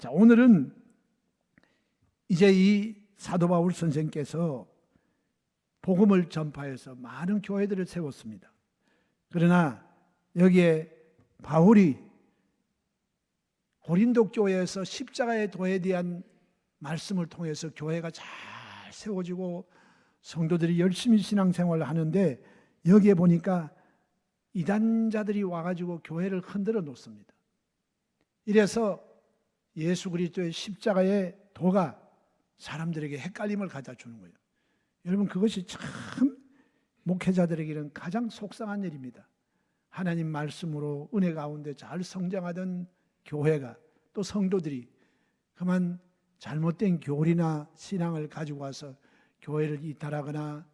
자, 오늘은 이제 이 사도 바울 선생께서 복음을 전파해서 많은 교회들을 세웠습니다. 그러나 여기에 바울이 고린도 교회에서 십자가의 도에 대한 말씀을 통해서 교회가 잘 세워지고 성도들이 열심히 신앙생활을 하는데, 여기에 보니까 이단자들이 와가지고 교회를 흔들어 놓습니다. 이래서 예수 그리스도의 십자가의 도가 사람들에게 헷갈림을 가져다 주는 거예요. 여러분, 그것이 참 목회자들에게는 가장 속상한 일입니다. 하나님 말씀으로 은혜 가운데 잘 성장하던 교회가, 또 성도들이 그만 잘못된 교리나 신앙을 가지고 와서 교회를 이탈하거나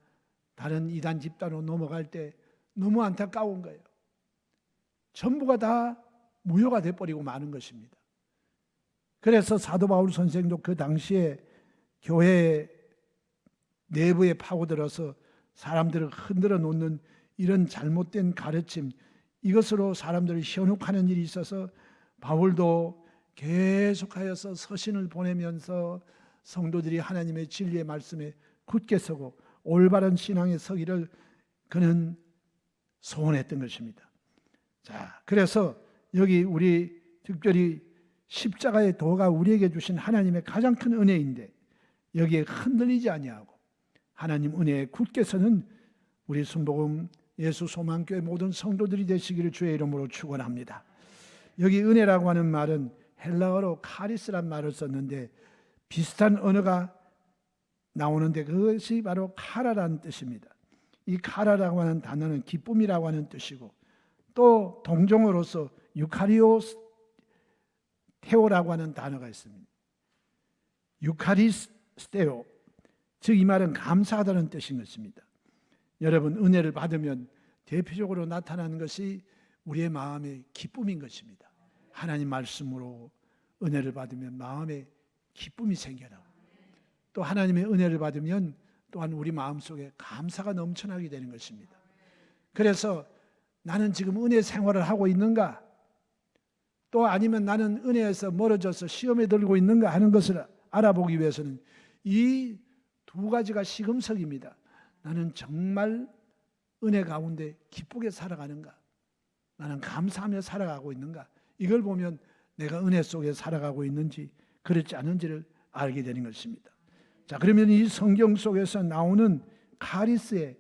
다른 이단 집단으로 넘어갈 때 너무 안타까운 거예요. 전부가 다 무효가 돼버리고 마는 것입니다. 그래서 사도 바울 선생도 그 당시에 교회 내부에 파고들어서 사람들을 흔들어 놓는 이런 잘못된 가르침, 이것으로 사람들을 현혹하는 일이 있어서 바울도 계속하여서 서신을 보내면서 성도들이 하나님의 진리의 말씀에 굳게 서고 올바른 신앙에 서기를 그는 소원했던 것입니다. 자, 그래서 여기 우리 특별히 십자가의 도가 우리에게 주신 하나님의 가장 큰 은혜인데, 여기에 흔들리지 아니하고 하나님 은혜에 굳게 서는 우리 순복음 예수 소망교회 모든 성도들이 되시기를 주의 이름으로 축원합니다. 여기 은혜라고 하는 말은 헬라어로 카리스란 말을 썼는데, 비슷한 언어가 나오는데 그것이 바로 카라라는 뜻입니다. 이 카라라고 하는 단어는 기쁨이라고 하는 뜻이고, 또 동종어로서 유카리스테오라고 하는 단어가 있습니다. 유카리스테오, 즉 이 말은 감사하다는 뜻인 것입니다. 여러분, 은혜를 받으면 대표적으로 나타나는 것이 우리의 마음의 기쁨인 것입니다. 하나님 말씀으로 은혜를 받으면 마음에 기쁨이 생겨나고, 또 하나님의 은혜를 받으면 또한 우리 마음속에 감사가 넘쳐나게 되는 것입니다. 그래서 나는 지금 은혜 생활을 하고 있는가, 또 아니면 나는 은혜에서 멀어져서 시험에 들고 있는가 하는 것을 알아보기 위해서는 이 두 가지가 시금석입니다. 나는 정말 은혜 가운데 기쁘게 살아가는가, 나는 감사하며 살아가고 있는가, 이걸 보면 내가 은혜 속에 살아가고 있는지 그렇지 않은지를 알게 되는 것입니다. 자, 그러면 이 성경 속에서 나오는 카리스의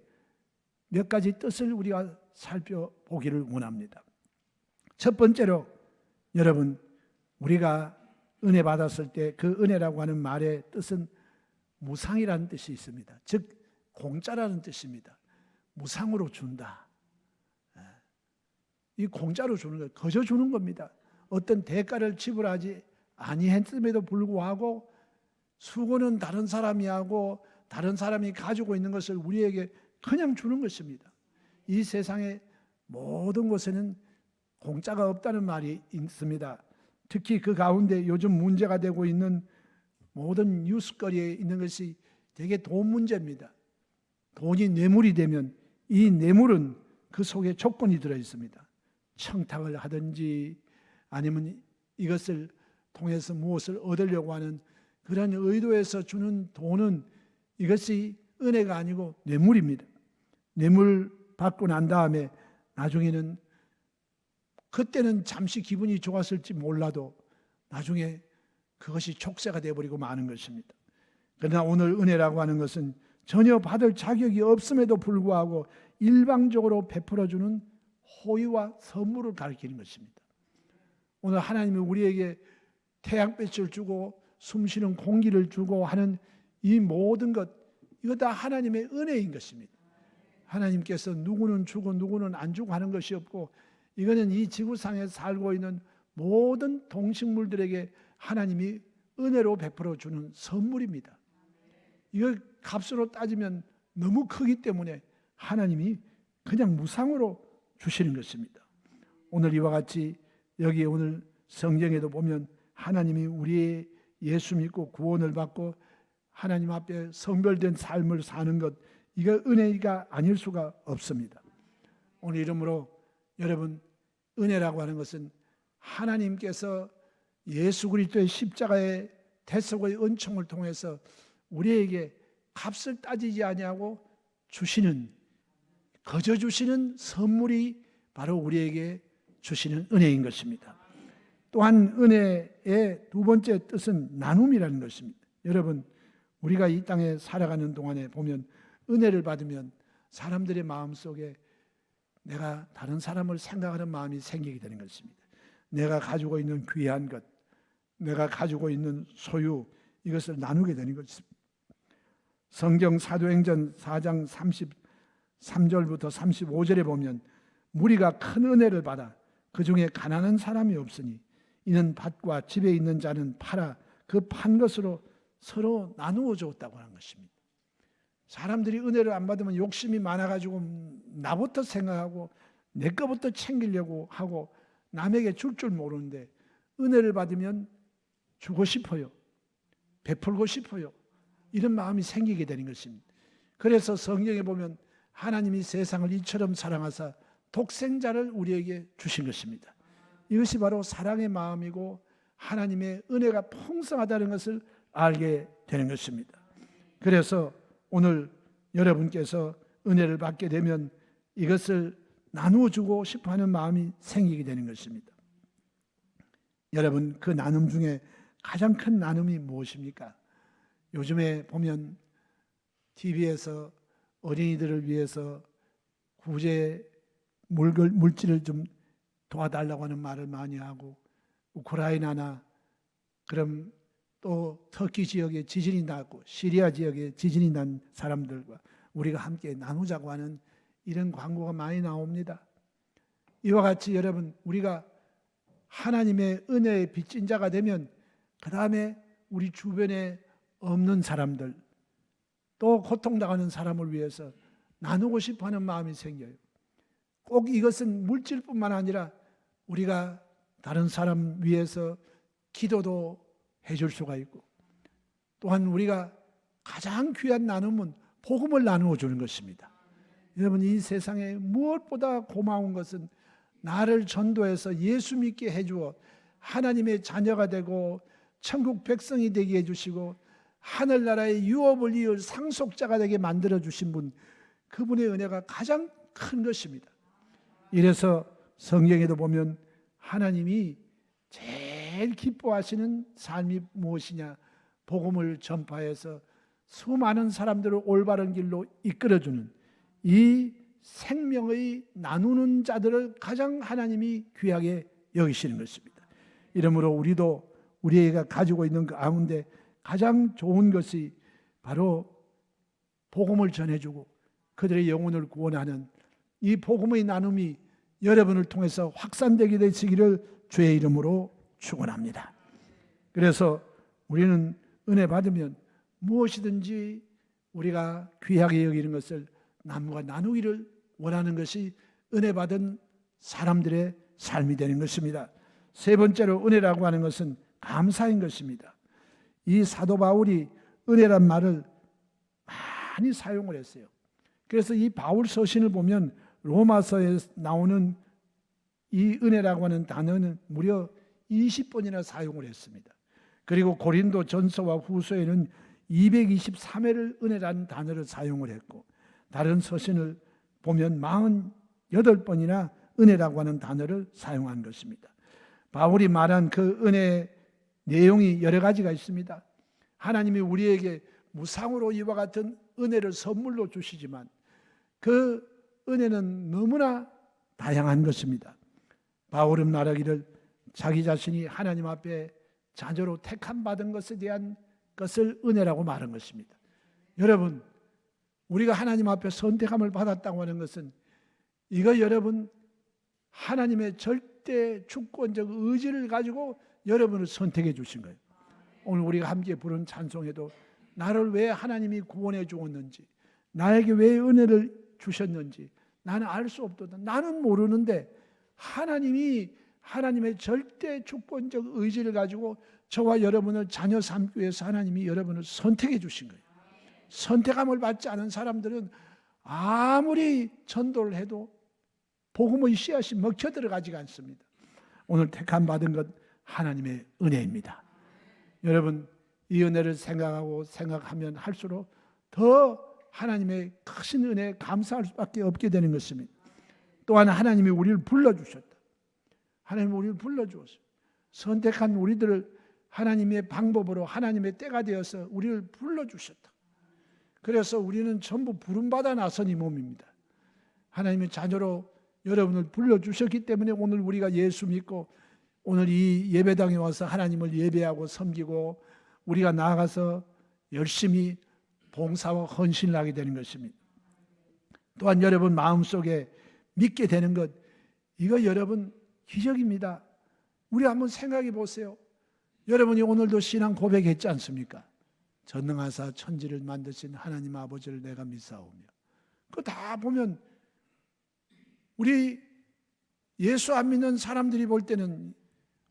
몇 가지 뜻을 우리가 살펴보기를 원합니다. 첫 번째로, 여러분, 우리가 은혜 받았을 때 그 은혜라고 하는 말의 뜻은 무상이라는 뜻이 있습니다. 즉 공짜라는 뜻입니다. 무상으로 준다. 이 공짜로 주는 것, 거저 주는 겁니다. 어떤 대가를 지불하지 아니했음에도 불구하고 수고는 다른 사람이 하고 다른 사람이 가지고 있는 것을 우리에게 그냥 주는 것입니다. 이 세상의 모든 곳에는 공짜가 없다는 말이 있습니다. 특히 그 가운데 요즘 문제가 되고 있는 모든 뉴스거리에 있는 것이 되게 돈 문제입니다. 돈이 뇌물이 되면 이 뇌물은 그 속에 조건이 들어 있습니다. 청탁을 하든지 아니면 이것을 통해서 무엇을 얻으려고 하는 그런 의도에서 주는 돈은 이것이 은혜가 아니고 뇌물입니다. 뇌물 받고 난 다음에 나중에는, 그때는 잠시 기분이 좋았을지 몰라도 나중에 그것이 촉새가 되어버리고 마는 것입니다. 그러나 오늘 은혜라고 하는 것은 전혀 받을 자격이 없음에도 불구하고 일방적으로 베풀어주는 호의와 선물을 가리키는 것입니다. 오늘 하나님이 우리에게 태양빛을 주고 숨쉬는 공기를 주고 하는 이 모든 것, 이거 다 하나님의 은혜인 것입니다. 하나님께서 누구는 주고 누구는 안 주고 하는 것이 없고, 이거는 이 지구상에 살고 있는 모든 동식물들에게 하나님이 은혜로 베풀어 주는 선물입니다. 이거 값으로 따지면 너무 크기 때문에 하나님이 그냥 무상으로 주시는 것입니다. 오늘 이와 같이 여기 오늘 성경에도 보면 하나님이 우리의 예수 믿고 구원을 받고 하나님 앞에 성별된 삶을 사는 것, 이거 은혜가 아닐 수가 없습니다. 오늘 이러므로 여러분, 은혜라고 하는 것은 하나님께서 예수 그리스도의 십자가의 대속의 은총을 통해서 우리에게 값을 따지지 아니하고 주시는, 거저 주시는 선물이 바로 우리에게 주시는 은혜인 것입니다. 또한 은혜의 두 번째 뜻은 나눔이라는 것입니다. 여러분, 우리가 이 땅에 살아가는 동안에 보면 은혜를 받으면 사람들의 마음속에 내가 다른 사람을 생각하는 마음이 생기게 되는 것입니다. 내가 가지고 있는 귀한 것, 내가 가지고 있는 소유, 이것을 나누게 되는 것입니다. 성경 사도행전 4장 33절부터 35절에 보면 무리가 큰 은혜를 받아 그 중에 가난한 사람이 없으니 이는 밭과 집에 있는 자는 팔아 그 판 것으로 서로 나누어 줬다고 하는 것입니다. 사람들이 은혜를 안 받으면 욕심이 많아가지고 나부터 생각하고 내 거부터 챙기려고 하고 남에게 줄 모르는데 은혜를 받으면 주고 싶어요. 베풀고 싶어요. 이런 마음이 생기게 되는 것입니다. 그래서 성경에 보면 하나님이 세상을 이처럼 사랑하사 독생자를 우리에게 주신 것입니다. 이것이 바로 사랑의 마음이고 하나님의 은혜가 풍성하다는 것을 알게 되는 것입니다. 그래서 오늘 여러분께서 은혜를 받게 되면 이것을 나누어 주고 싶어 하는 마음이 생기게 되는 것입니다. 여러분, 그 나눔 중에 가장 큰 나눔이 무엇입니까? 요즘에 보면 TV에서 어린이들을 위해서 구제 물질을 좀 도와달라고 하는 말을 많이 하고, 우크라이나나 그럼 또 터키 지역에 지진이 나고 시리아 지역에 지진이 난 사람들과 우리가 함께 나누자고 하는 이런 광고가 많이 나옵니다. 이와 같이 여러분, 우리가 하나님의 은혜의 빚진 자가 되면 그 다음에 우리 주변에 없는 사람들, 또 고통당하는 사람을 위해서 나누고 싶어하는 마음이 생겨요. 꼭 이것은 물질뿐만 아니라 우리가 다른 사람 위해서 기도도 해줄 수가 있고, 또한 우리가 가장 귀한 나눔은 복음을 나누어 주는 것입니다. 여러분, 이 세상에 무엇보다 고마운 것은 나를 전도해서 예수 믿게 해주어 하나님의 자녀가 되고 천국 백성이 되게 해주시고 하늘나라의 유업을 이을 상속자가 되게 만들어 주신 분, 그분의 은혜가 가장 큰 것입니다. 이래서 성경에도 보면 하나님이 제일 기뻐하시는 삶이 무엇이냐? 복음을 전파해서 수많은 사람들을 올바른 길로 이끌어주는 이 생명의 나누는 자들을 가장 하나님이 귀하게 여기시는 것입니다. 이러므로 우리도 우리가 가지고 있는 그 가운데 가장 좋은 것이 바로 복음을 전해주고 그들의 영혼을 구원하는 이 복음의 나눔이 여러분을 통해서 확산되게 되시기를 주의 이름으로 축원합니다. 그래서 우리는 은혜 받으면 무엇이든지 우리가 귀하게 여기는 것을 남과 나누기를 원하는 것이 은혜 받은 사람들의 삶이 되는 것입니다. 세 번째로 은혜라고 하는 것은 감사인 것입니다. 이 사도 바울이 은혜란 말을 많이 사용을 했어요. 그래서 이 바울 서신을 보면 로마서에 나오는 이 은혜라고 하는 단어는 무려 20번이나 사용을 했습니다. 그리고 고린도 전서와 후서에는 223회를 은혜라는 단어를 사용을 했고, 다른 서신을 보면 48번이나 은혜라고 하는 단어를 사용한 것입니다. 바울이 말한 그 은혜의 내용이 여러 가지가 있습니다. 하나님이 우리에게 무상으로 이와 같은 은혜를 선물로 주시지만 그 은혜는 너무나 다양한 것입니다. 바울은 말하기를 자기 자신이 하나님 앞에 자녀로 택함 받은 것에 대한 것을 은혜라고 말한 것입니다. 여러분, 우리가 하나님 앞에 선택함을 받았다고 하는 것은 이거 여러분 하나님의 절대 주권적 의지를 가지고 여러분을 선택해 주신 거예요. 오늘 우리가 함께 부른 찬송에도 나를 왜 하나님이 구원해 주었는지, 나에게 왜 은혜를 주셨는지 나는 알 수 없도다. 나는 모르는데 하나님이 하나님의 절대 주권적 의지를 가지고 저와 여러분을 자녀 삼기 위해서 하나님이 여러분을 선택해 주신 거예요. 선택함을 받지 않은 사람들은 아무리 전도를 해도 복음의 씨앗이 먹혀 들어가지가 않습니다. 오늘 택함 받은 것 하나님의 은혜입니다. 여러분, 이 은혜를 생각하면 할수록 더 하나님의 크신 은혜에 감사할 수밖에 없게 되는 것입니다. 또한 하나님이 우리를 불러주셨다. 하나님이 우리를 불러주었어요. 선택한 우리들을 하나님의 방법으로 하나님의 때가 되어서 우리를 불러주셨다. 그래서 우리는 전부 부름받아 나선 이 몸입니다. 하나님의 자녀로 여러분을 불러주셨기 때문에 오늘 우리가 예수 믿고 오늘 이 예배당에 와서 하나님을 예배하고 섬기고 우리가 나아가서 열심히 봉사와 헌신을 하게 되는 것입니다. 또한 여러분 마음속에 믿게 되는 것, 이거 여러분 기적입니다. 우리 한번 생각해 보세요. 여러분이 오늘도 신앙 고백했지 않습니까? 전능하사 천지를 만드신 하나님 아버지를 내가 믿사오며. 그거 다 보면 우리 예수 안 믿는 사람들이 볼 때는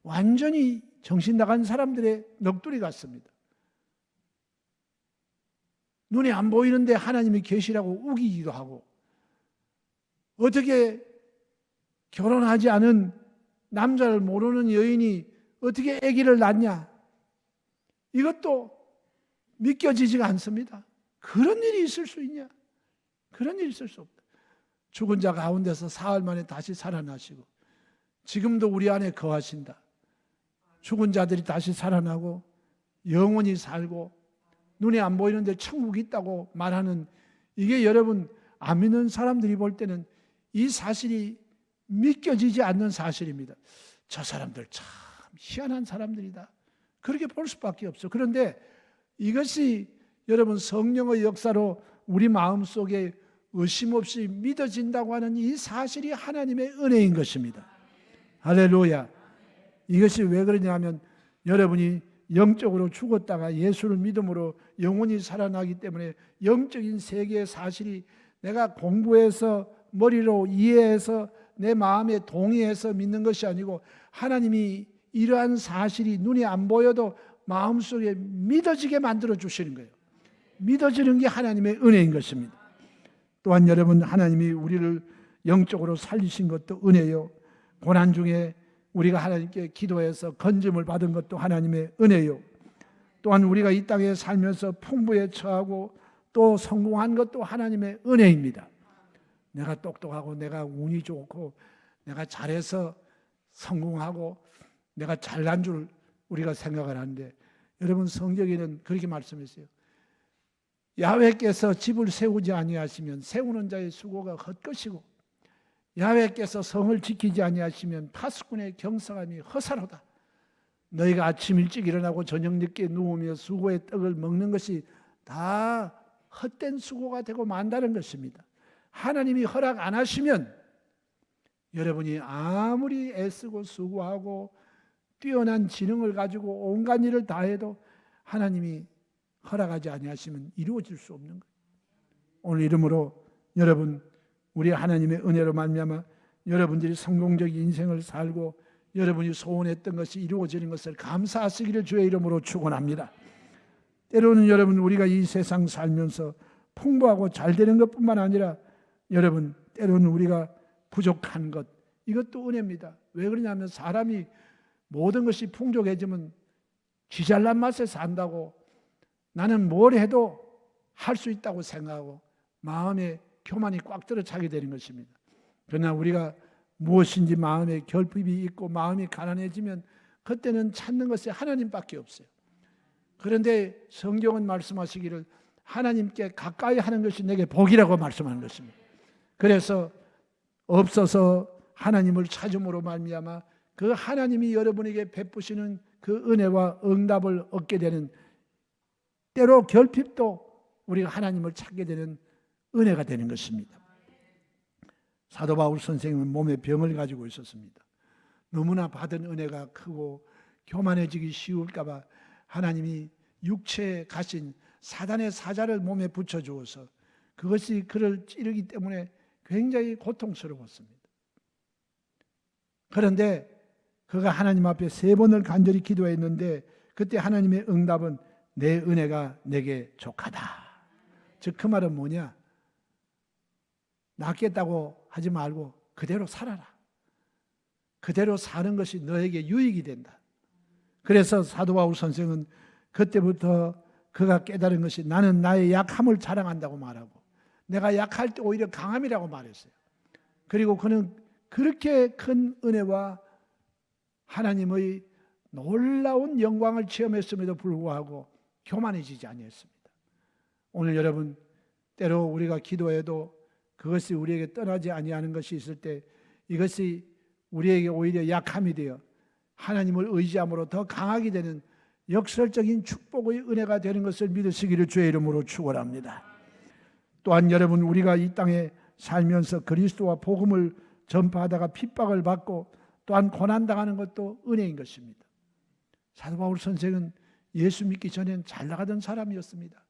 완전히 정신 나간 사람들의 넋두리 같습니다. 눈에 안 보이는데 하나님이 계시라고 우기기도 하고, 어떻게 결혼하지 않은 남자를 모르는 여인이 어떻게 아기를 낳냐? 이것도 믿겨지지가 않습니다. 그런 일이 있을 수 있냐? 그런 일이 있을 수 없다. 죽은 자 가운데서 사흘 만에 다시 살아나시고 지금도 우리 안에 거하신다. 죽은 자들이 다시 살아나고 영원히 살고 눈에 안 보이는데 천국이 있다고 말하는, 이게 여러분 안 믿는 사람들이 볼 때는 이 사실이 믿겨지지 않는 사실입니다. 저 사람들 참 희한한 사람들이다, 그렇게 볼 수밖에 없어. 그런데 이것이 여러분 성령의 역사로 우리 마음속에 의심 없이 믿어진다고 하는 이 사실이 하나님의 은혜인 것입니다. 할렐루야. 이것이 왜 그러냐면 여러분이 영적으로 죽었다가 예수를 믿음으로 영원히 살아나기 때문에 영적인 세계의 사실이 내가 공부해서 머리로 이해해서 내 마음에 동의해서 믿는 것이 아니고 하나님이 이러한 사실이 눈이 안 보여도 마음속에 믿어지게 만들어 주시는 거예요. 믿어지는 게 하나님의 은혜인 것입니다. 또한 여러분 하나님이 우리를 영적으로 살리신 것도 은혜요. 고난 중에 우리가 하나님께 기도해서 건짐을 받은 것도 하나님의 은혜요. 또한 우리가 이 땅에 살면서 풍부에 처하고 또 성공한 것도 하나님의 은혜입니다. 내가 똑똑하고 내가 운이 좋고 내가 잘해서 성공하고 내가 잘난 줄 우리가 생각을 하는데, 여러분 성경에는 그렇게 말씀했어요. 야훼께서 집을 세우지 아니하시면 세우는 자의 수고가 헛것이고 야훼께서 성을 지키지 아니하시면 파수꾼의 경성함이 허사로다. 너희가 아침 일찍 일어나고 저녁 늦게 누우며 수고의 떡을 먹는 것이 다 헛된 수고가 되고 만다는 것입니다. 하나님이 허락 안 하시면 여러분이 아무리 애쓰고 수고하고 뛰어난 지능을 가지고 온갖 일을 다 해도 하나님이 허락하지 아니하시면 이루어질 수 없는 거예요. 오늘 이름으로 여러분 우리 하나님의 은혜로 말미암아 여러분들이 성공적인 인생을 살고 여러분이 소원했던 것이 이루어지는 것을 감사하시기를 주의 이름으로 축원합니다. 때로는 여러분 우리가 이 세상 살면서 풍부하고 잘 되는 것뿐만 아니라 여러분 때로는 우리가 부족한 것, 이것도 은혜입니다. 왜 그러냐면 사람이 모든 것이 풍족해지면 쥐잘난 맛에 산다고, 나는 뭘 해도 할 수 있다고 생각하고 마음에 교만이 꽉 들어차게 되는 것입니다. 그러나 우리가 무엇인지 마음에 결핍이 있고 마음이 가난해지면 그때는 찾는 것이 하나님밖에 없어요. 그런데 성경은 말씀하시기를 하나님께 가까이 하는 것이 내게 복이라고 말씀하는 것입니다. 그래서 없어서 하나님을 찾음으로 말미암아 그 하나님이 여러분에게 베푸시는 그 은혜와 응답을 얻게 되는, 때로 결핍도 우리가 하나님을 찾게 되는 은혜가 되는 것입니다. 사도 바울 선생님은 몸에 병을 가지고 있었습니다. 너무나 받은 은혜가 크고 교만해지기 쉬울까 봐 하나님이 육체에 가신 사단의 사자를 몸에 붙여주어서 그것이 그를 찌르기 때문에 굉장히 고통스러웠습니다. 그런데 그가 하나님 앞에 3번을 간절히 기도했는데 그때 하나님의 응답은 내 은혜가 내게 족하다. 즉 그 말은 뭐냐? 낫겠다고 하지 말고 그대로 살아라. 그대로 사는 것이 너에게 유익이 된다. 그래서 사도 바울 선생은 그때부터 그가 깨달은 것이 나는 나의 약함을 자랑한다고 말하고 내가 약할 때 오히려 강함이라고 말했어요. 그리고 그는 그렇게 큰 은혜와 하나님의 놀라운 영광을 체험했음에도 불구하고 교만해지지 아니했습니다. 오늘 여러분, 때로 우리가 기도해도 그것이 우리에게 떠나지 아니하는 것이 있을 때 이것이 우리에게 오히려 약함이 되어 하나님을 의지함으로 더 강하게 되는 역설적인 축복의 은혜가 되는 것을 믿으시기를 주의 이름으로 축원합니다. 또한 여러분, 우리가 이 땅에 살면서 그리스도와 복음을 전파하다가 핍박을 받고 또한 고난당하는 것도 은혜인 것입니다. 사도 바울 선생은 예수 믿기 전엔 잘 나가던 사람이었습니다.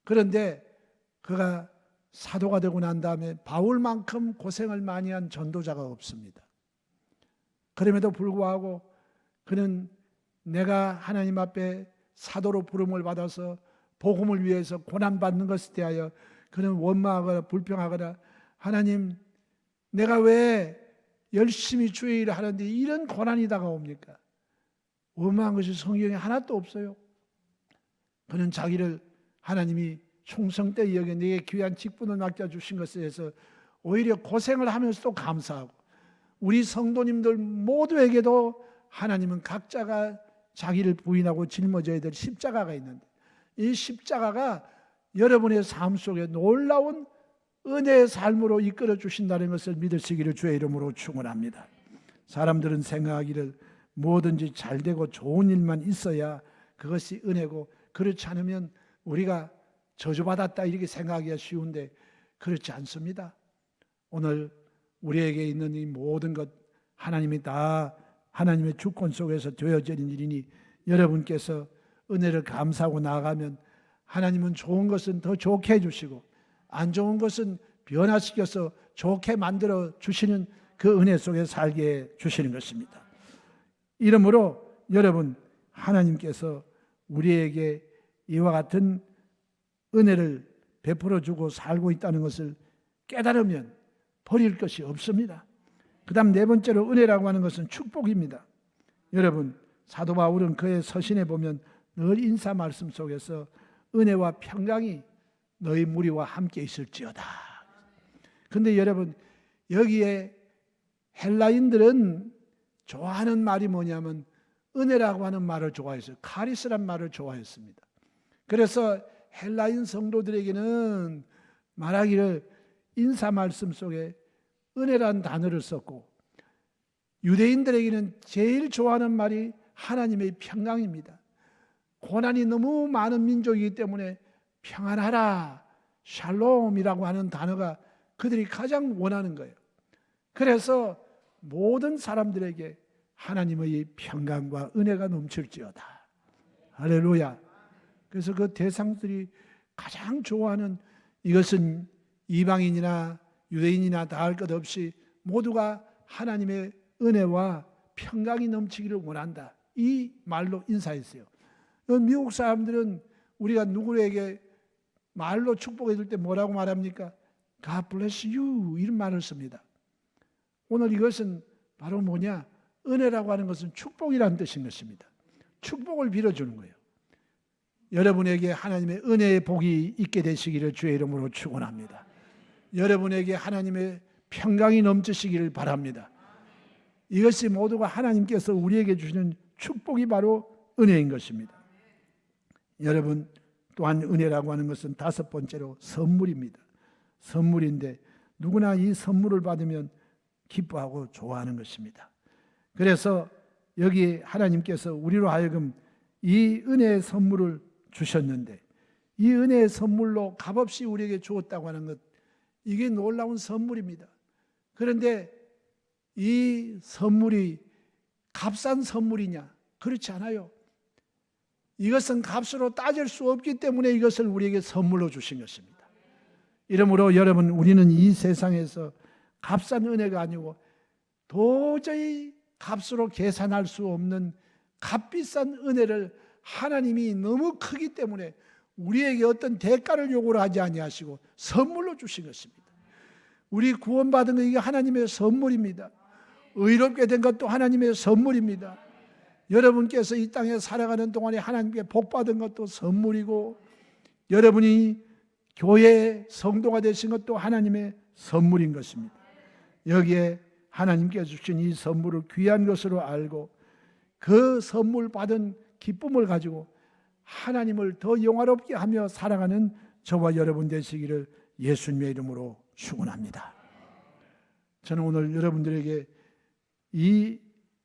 그런데 그가 사도가 되고 난 다음에 바울만큼 고생을 많이 한 전도자가 없습니다. 그럼에도 불구하고 그는 내가 하나님 앞에 사도로 부름을 받아서 복음을 위해서 고난받는 것에 대하여 그는 원망하거나 불평하거나 하나님 내가 왜 열심히 주의 일을 하는데 이런 고난이 다가옵니까? 원망한 것이 성경에 하나도 없어요. 그는 자기를 하나님이 충성되이 여겨 내게 귀한 직분을 맡겨주신 것에 대해서 오히려 고생을 하면서도 감사하고 우리 성도님들 모두에게도 하나님은 각자가 자기를 부인하고 짊어져야 될 십자가가 있는데 이 십자가가 여러분의 삶 속에 놀라운 은혜의 삶으로 이끌어 주신다는 것을 믿으시기를 주의 이름으로 축원합니다. 사람들은 생각하기를 뭐든지 잘 되고 좋은 일만 있어야 그것이 은혜고 그렇지 않으면 우리가 저주받았다 이렇게 생각하기가 쉬운데 그렇지 않습니다. 오늘 우리에게 있는 이 모든 것 하나님이 다 하나님의 주권 속에서 되어지는 일이니 여러분께서 은혜를 감사하고 나아가면 하나님은 좋은 것은 더 좋게 해주시고 안 좋은 것은 변화시켜서 좋게 만들어 주시는 그 은혜 속에 살게 해주시는 것입니다. 이러므로 여러분, 하나님께서 우리에게 이와 같은 은혜를 베풀어 주고 살고 있다는 것을 깨달으면 버릴 것이 없습니다. 그 다음 네 번째로 은혜라고 하는 것은 축복입니다. 여러분, 사도 바울은 그의 서신에 보면 늘 인사 말씀 속에서 은혜와 평강이 너희 무리와 함께 있을지어다. 그런데 여러분, 여기에 헬라인들은 좋아하는 말이 뭐냐면 은혜라고 하는 말을 좋아했어요. 카리스란 말을 좋아했습니다. 그래서 헬라인 성도들에게는 말하기를 인사 말씀 속에 은혜란 단어를 썼고 유대인들에게는 제일 좋아하는 말이 하나님의 평강입니다. 고난이 너무 많은 민족이기 때문에 평안하라, 샬롬이라고 하는 단어가 그들이 가장 원하는 거예요. 그래서 모든 사람들에게 하나님의 평강과 은혜가 넘칠지어다. 할렐루야. 그래서 그 대상들이 가장 좋아하는 이것은 이방인이나 유대인이나 다 할 것 없이 모두가 하나님의 은혜와 평강이 넘치기를 원한다. 이 말로 인사했어요. 미국 사람들은 우리가 누구에게 말로 축복해 줄 때 뭐라고 말합니까? God bless you 이런 말을 씁니다. 오늘 이것은 바로 뭐냐? 은혜라고 하는 것은 축복이라는 뜻인 것입니다. 축복을 빌어주는 거예요. 여러분에게 하나님의 은혜의 복이 있게 되시기를 주의 이름으로 축원합니다. 여러분에게 하나님의 평강이 넘치시기를 바랍니다. 이것이 모두가 하나님께서 우리에게 주시는 축복이 바로 은혜인 것입니다. 여러분, 또한 은혜라고 하는 것은 다섯 번째로 선물입니다. 선물인데 누구나 이 선물을 받으면 기뻐하고 좋아하는 것입니다. 그래서 여기 하나님께서 우리로 하여금 이 은혜의 선물을 주셨는데 이 은혜의 선물로 값없이 우리에게 주었다고 하는 것, 이게 놀라운 선물입니다. 그런데 이 선물이 값싼 선물이냐? 그렇지 않아요. 이것은 값으로 따질 수 없기 때문에 이것을 우리에게 선물로 주신 것입니다. 이러므로 여러분, 우리는 이 세상에서 값싼 은혜가 아니고 도저히 값으로 계산할 수 없는 값비싼 은혜를 하나님이 너무 크기 때문에 우리에게 어떤 대가를 요구를 하지 아니하시고 선물로 주신 것입니다. 우리 구원받은 것, 이게 하나님의 선물입니다. 의롭게 된 것도 하나님의 선물입니다. 여러분께서 이 땅에 살아가는 동안에 하나님께 복받은 것도 선물이고, 여러분이 교회 성도가 되신 것도 하나님의 선물인 것입니다. 여기에 하나님께서 주신 이 선물을 귀한 것으로 알고 그 선물 받은 기쁨을 가지고 하나님을 더 영화롭게 하며 살아가는 저와 여러분 되시기를 예수님의 이름으로 축원합니다. 저는 오늘 여러분들에게 이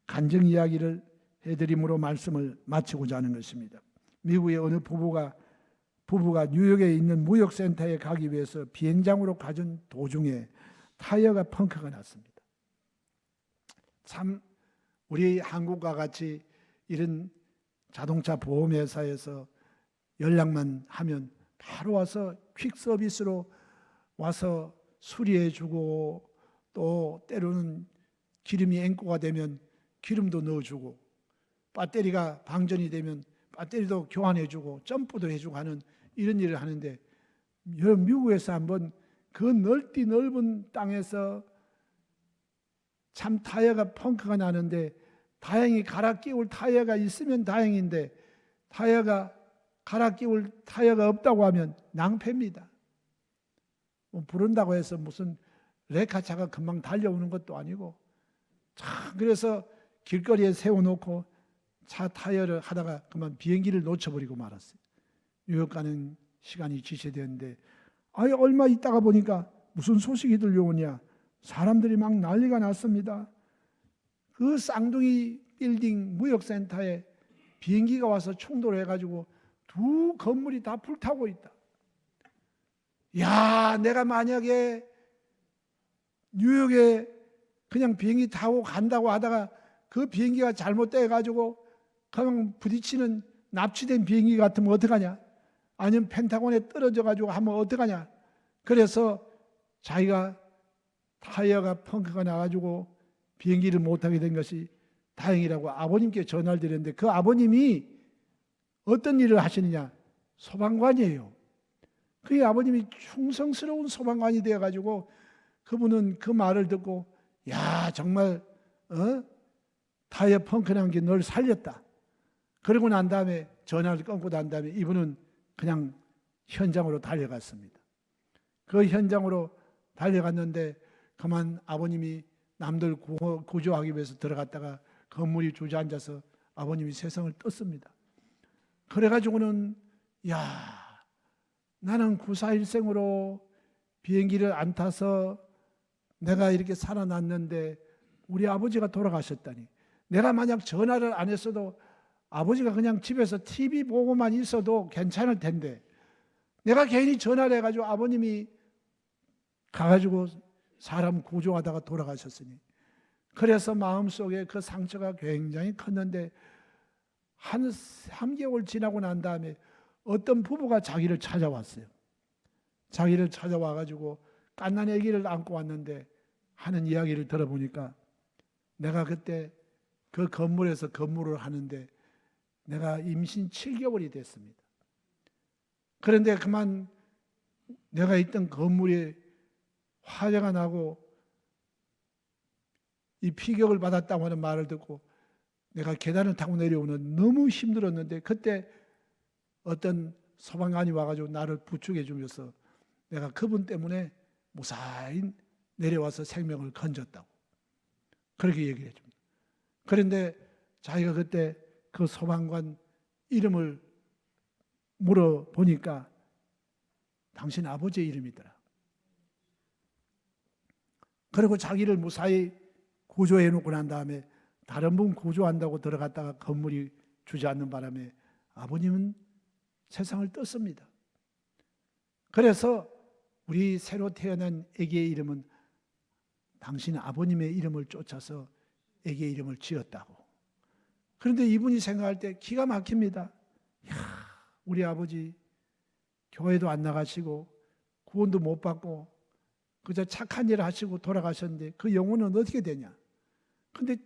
간증 이야기를 해드림으로 말씀을 마치고자 하는 것입니다. 미국의 어느 부부가 뉴욕에 있는 무역센터에 가기 위해서 비행장으로 가던 도중에 타이어가 펑크가 났습니다. 참 우리 한국과 같이 이런 자동차 보험회사에서 연락만 하면 바로 와서 퀵 서비스로 와서 수리해주고, 또 때로는 기름이 앵꼬가 되면 기름도 넣어주고, 배터리가 방전이 되면 배터리도 교환해주고 점프도 해주고 하는 이런 일을 하는데, 미국에서 한번 그 넓은 땅에서 참 타이어가 펑크가 나는데, 다행히 갈아 끼울 타이어가 있으면 다행인데 갈아 끼울 타이어가 없다고 하면 낭패입니다. 부른다고 해서 무슨 레카차가 금방 달려오는 것도 아니고, 그래서 길거리에 세워놓고 차 타이어를 하다가 그만 비행기를 놓쳐버리고 말았어요. 뉴욕 가는 시간이 지체되었는데, 얼마 있다가 보니까 무슨 소식이 들려오냐, 사람들이 막 난리가 났습니다. 그 쌍둥이 빌딩 무역센터에 비행기가 와서 충돌해가지고 두 건물이 다 불타고 있다. 야, 내가 만약에 뉴욕에 그냥 비행기 타고 간다고 하다가 그 비행기가 잘못돼가지고 그냥 부딪히는 납치된 비행기 같으면 어떡하냐, 아니면 펜타곤에 떨어져가지고 하면 어떡하냐. 그래서 자기가 타이어가 펑크가 나가지고 비행기를 못하게 된 것이 다행이라고 아버님께 전화를 드렸는데, 그 아버님이 어떤 일을 하시느냐, 소방관이에요. 그 아버님이 충성스러운 소방관이 되어가지고 그분은 그 말을 듣고, 야, 정말 타이어 펑크난 게 널 살렸다. 그러고 난 다음에 전화를 끊고 난 다음에 이분은 그냥 현장으로 달려갔습니다. 그 현장으로 달려갔는데 그만 아버님이 남들 구조하기 위해서 들어갔다가 건물이 주저앉아서 아버님이 세상을 떴습니다. 그래가지고는, 야, 나는 94일생으로 비행기를 안 타서 내가 이렇게 살아났는데 우리 아버지가 돌아가셨다니. 내가 만약 전화를 안 했어도 아버지가 그냥 집에서 TV 보고만 있어도 괜찮을 텐데, 내가 괜히 전화를 해가지고 아버님이 가가지고 사람 구조하다가 돌아가셨으니, 그래서 마음속에 그 상처가 굉장히 컸는데, 한 3개월 지나고 난 다음에 어떤 부부가 자기를 찾아왔어요. 자기를 찾아와가지고 갓난 아기를 안고 왔는데 하는 이야기를 들어보니까, 내가 그때 그 건물에서 근무를 하는데 내가 임신 7개월이 됐습니다. 그런데 그만 내가 있던 건물에 화재가 나고 이 피격을 받았다고 하는 말을 듣고 내가 계단을 타고 내려오는 너무 힘들었는데, 그때 어떤 소방관이 와가지고 나를 부축해 주면서 내가 그분 때문에 무사히 내려와서 생명을 건졌다고 그렇게 얘기를 해줍니다. 그런데 자기가 그때 그 소방관 이름을 물어보니까 당신 아버지의 이름이더라. 그리고 자기를 무사히 구조해 놓고 난 다음에 다른 분 구조한다고 들어갔다가 건물이 주저앉는 바람에 아버님은 세상을 떴습니다. 그래서 우리 새로 태어난 아기의 이름은 당신 아버님의 이름을 쫓아서 아기의 이름을 지었다고. 그런데 이분이 생각할 때 기가 막힙니다. 이야, 우리 아버지 교회도 안 나가시고 구원도 못 받고 그저 착한 일을 하시고 돌아가셨는데 그 영혼은 어떻게 되냐. 근데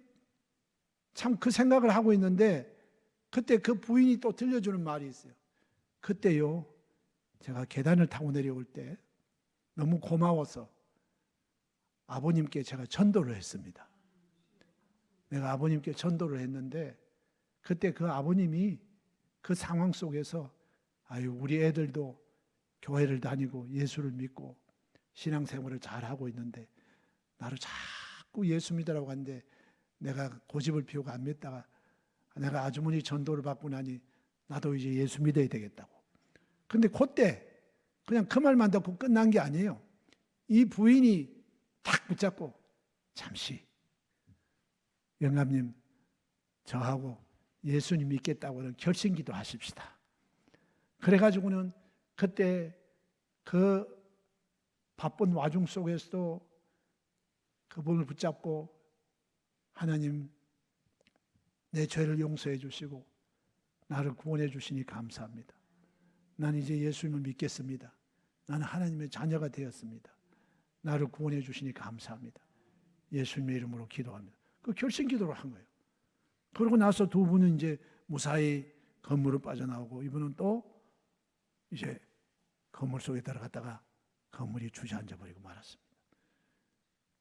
참 그 생각을 하고 있는데 그때 그 부인이 또 들려주는 말이 있어요. 그때요, 제가 계단을 타고 내려올 때 너무 고마워서 아버님께 제가 전도를 했습니다. 내가 아버님께 전도를 했는데 그때 그 아버님이 그 상황 속에서 아유, 우리 애들도 교회를 다니고 예수를 믿고 신앙생활을 잘하고 있는데 나를 자꾸 예수 믿으라고 하는데 내가 고집을 피우고 안 믿다가 내가 아주머니 전도를 받고 나니 나도 이제 예수 믿어야 되겠다고. 근데 그때 그냥 그 말만 듣고 끝난 게 아니에요. 이 부인이 탁 붙잡고 잠시 영감님 저하고 예수님 믿겠다고는 결심기도 하십시다. 그래가지고는 그때 그 바쁜 와중 속에서도 그분을 붙잡고 하나님 내 죄를 용서해 주시고 나를 구원해 주시니 감사합니다. 나는 이제 예수님을 믿겠습니다. 나는 하나님의 자녀가 되었습니다. 나를 구원해 주시니 감사합니다. 예수님의 이름으로 기도합니다. 그 결심 기도를 한 거예요. 그러고 나서 두 분은 이제 무사히 건물을 빠져나오고 이분은 또 이제 건물 속에 들어갔다가 건물이 주저앉아 버리고 말았습니다.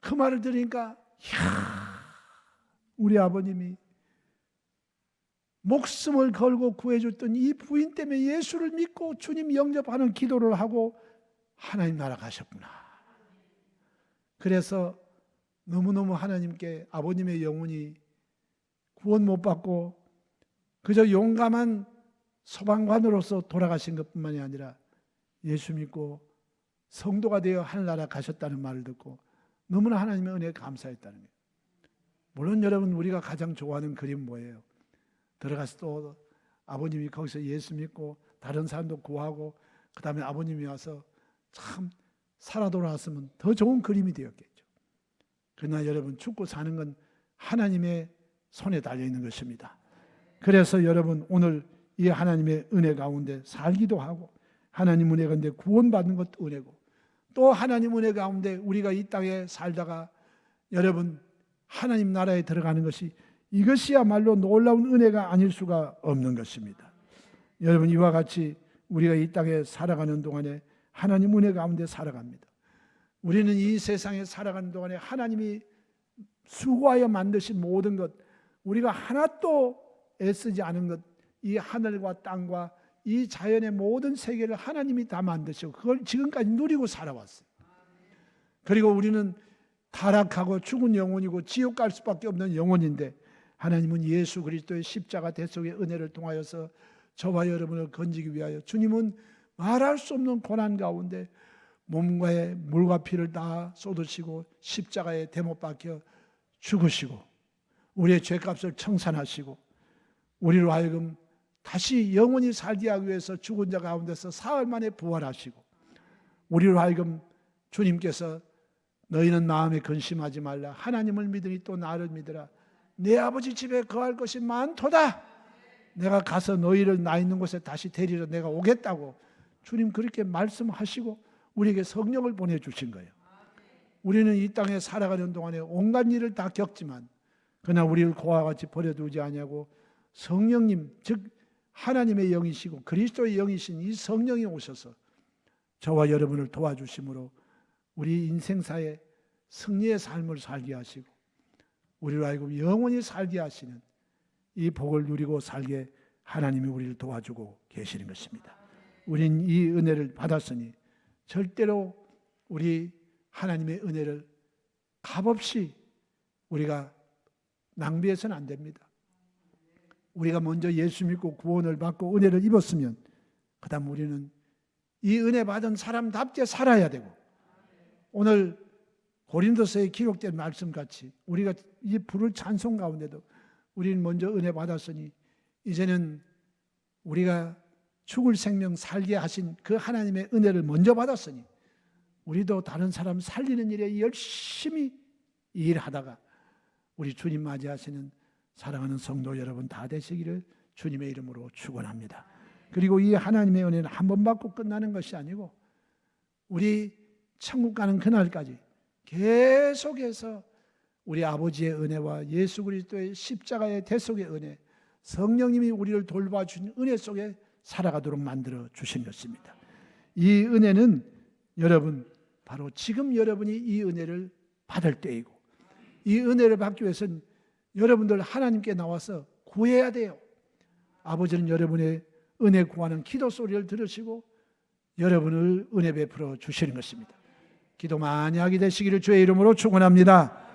그 말을 들으니까 우리 아버님이 목숨을 걸고 구해줬던 이 부인 때문에 예수를 믿고 주님 영접하는 기도를 하고 하나님 나라 가셨구나. 그래서 너무너무 하나님께 아버님의 영혼이 구원 못 받고 그저 용감한 소방관으로서 돌아가신 것뿐만이 아니라 예수 믿고 성도가 되어 하늘나라 가셨다는 말을 듣고 너무나 하나님의 은혜에 감사했다는 거예요. 물론 여러분 우리가 가장 좋아하는 그림 뭐예요? 들어가서 또 아버님이 거기서 예수 믿고 다른 사람도 구하고 그 다음에 아버님이 와서 참 살아 돌아왔으면 더 좋은 그림이 되었겠죠. 그러나 여러분 죽고 사는 건 하나님의 손에 달려있는 것입니다. 그래서 여러분 오늘 이 하나님의 은혜 가운데 살기도 하고 하나님 은혜 가운데 구원받는 것도 은혜고 또 하나님 은혜 가운데 우리가 이 땅에 살다가 여러분 하나님 나라에 들어가는 것이 이것이야말로 놀라운 은혜가 아닐 수가 없는 것입니다. 여러분 이와 같이 우리가 이 땅에 살아가는 동안에 하나님 은혜 가운데 살아갑니다. 우리는 이 세상에 살아가는 동안에 하나님이 수고하여 만드신 모든 것 우리가 하나도 애쓰지 않은 것 이 하늘과 땅과 이 자연의 모든 세계를 하나님이 다 만드시고 그걸 지금까지 누리고 살아왔어요. 그리고 우리는 타락하고 죽은 영혼이고 지옥 갈 수밖에 없는 영혼인데 하나님은 예수 그리스도의 십자가 대속의 은혜를 통하여서 저와 여러분을 건지기 위하여 주님은 말할 수 없는 고난 가운데 몸과의 물과 피를 다 쏟으시고 십자가에 대못 박혀 죽으시고 우리의 죄값을 청산하시고 우리로 하여금 다시 영원히 살게 하기 위해서 죽은 자 가운데서 사흘 만에 부활하시고 우리로 하여금 주님께서 너희는 마음에 근심하지 말라 하나님을 믿으니 또 나를 믿으라 내 아버지 집에 거할 것이 많도다 내가 가서 너희를 나 있는 곳에 다시 데리러 내가 오겠다고 주님 그렇게 말씀하시고 우리에게 성령을 보내주신 거예요. 우리는 이 땅에 살아가는 동안에 온갖 일을 다 겪지만 그러나 우리를 고와 같이 버려두지 아니하고 성령님 즉 하나님의 영이시고 그리스도의 영이신 이 성령이 오셔서 저와 여러분을 도와주심으로 우리 인생사에 승리의 삶을 살게 하시고 우리로 하여금 영원히 살게 하시는 이 복을 누리고 살게 하나님이 우리를 도와주고 계시는 것입니다. 우린 이 은혜를 받았으니 절대로 우리 하나님의 은혜를 값없이 우리가 낭비해서는 안 됩니다. 우리가 먼저 예수 믿고 구원을 받고 은혜를 입었으면 그 다음 우리는 이 은혜 받은 사람답게 살아야 되고 오늘 고린도서에 기록된 말씀같이 우리가 이 부를 찬송 가운데도 우리는 먼저 은혜 받았으니 이제는 우리가 죽을 생명 살게 하신 그 하나님의 은혜를 먼저 받았으니 우리도 다른 사람 살리는 일에 열심히 일하다가 우리 주님 맞이하시는 사랑하는 성도 여러분 다 되시기를 주님의 이름으로 축원합니다. 그리고 이 하나님의 은혜는 한 번 받고 끝나는 것이 아니고 우리 천국 가는 그날까지 계속해서 우리 아버지의 은혜와 예수 그리스도의 십자가의 대속의 은혜 성령님이 우리를 돌봐주신 은혜 속에 살아가도록 만들어 주신 것입니다. 이 은혜는 여러분 바로 지금 여러분이 이 은혜를 받을 때이고 이 은혜를 받기 위해서는 여러분들 하나님께 나와서 구해야 돼요. 아버지는 여러분의 은혜 구하는 기도 소리를 들으시고 여러분을 은혜 베풀어 주시는 것입니다. 기도 많이 하게 되시기를 주의 이름으로 축원합니다.